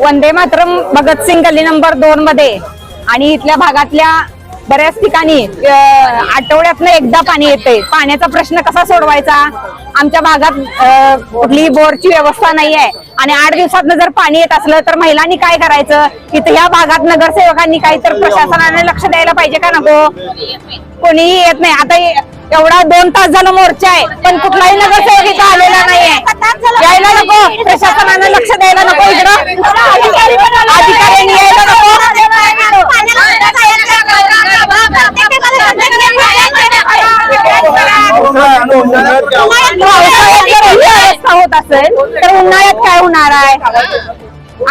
वंदे मातरम भगतसिंग गल्ली नंबर 2 मध्ये आणि इथल्या भागातल्या बऱ्याच ठिकाणी आठवड्यातनं एकदा पाणी येते। पाण्याचा प्रश्न कसा सोडवायचा? आमच्या भागात कुठली बोरची व्यवस्था नाही आहे आणि 8 दिवसातनं जर पाणी येत असलं तर महिलांनी काय करायचं? इथं ह्या भागात नगरसेवकांनी काहीतरी प्रशासनाने लक्ष द्यायला पाहिजे का नको? कोणीही येत नाही। आता एवढा 2 तास झालं मोर्चा आहे पण कुठलाही नगरसेवक इथं आलेला नाहीये। यायला नको? प्रशासनाने लक्ष द्यायला नको? इकडं अधिकाऱ्यांनी यायला नको? होत असेल तर उन्हाळ्यात काय होणार आहे?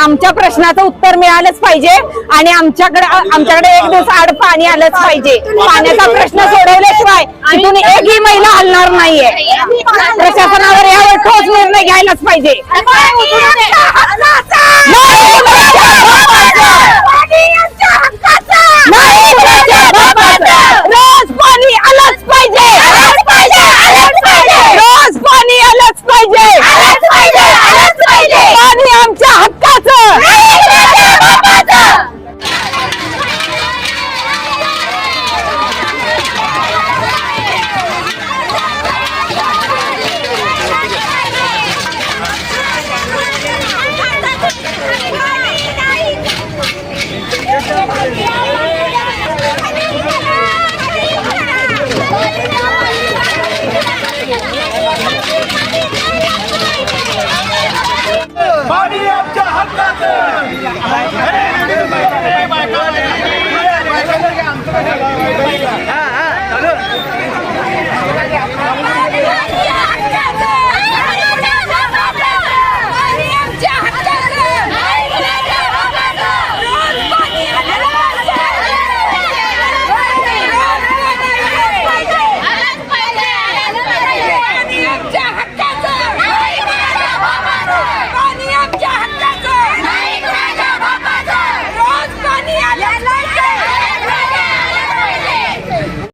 आमच्या प्रश्नाचं उत्तर मिळालंच पाहिजे आणि आमच्याकडे 1 दिवस आड पाणी आलंच पाहिजे। पाण्याचा प्रश्न सोडवल्याशिवाय इथून एकही महिला हलणार नाहीये। प्रशासनावर यावर ठोस निर्णय घ्यायलाच पाहिजे। रोज पाणी आलंच पाहिजे। रोज पाणी आलंच पाहिजे। पाणी आमच्या हक्काचं। पाणी आमच्या हक्काचं।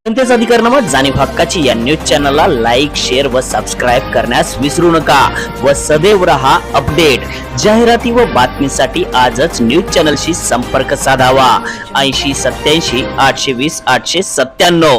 जनतेचा अधिकारनामा जाणीव हक्काची या न्यूज चॅनलला लाईक, शेअर व सबस्क्राईब करण्यास विसरू नका व सदैव रहा अपडेट। जाहिराती व बातमीसाठी आजच न्यूज चॅनलशी संपर्क साधावा। 80 87 820 897।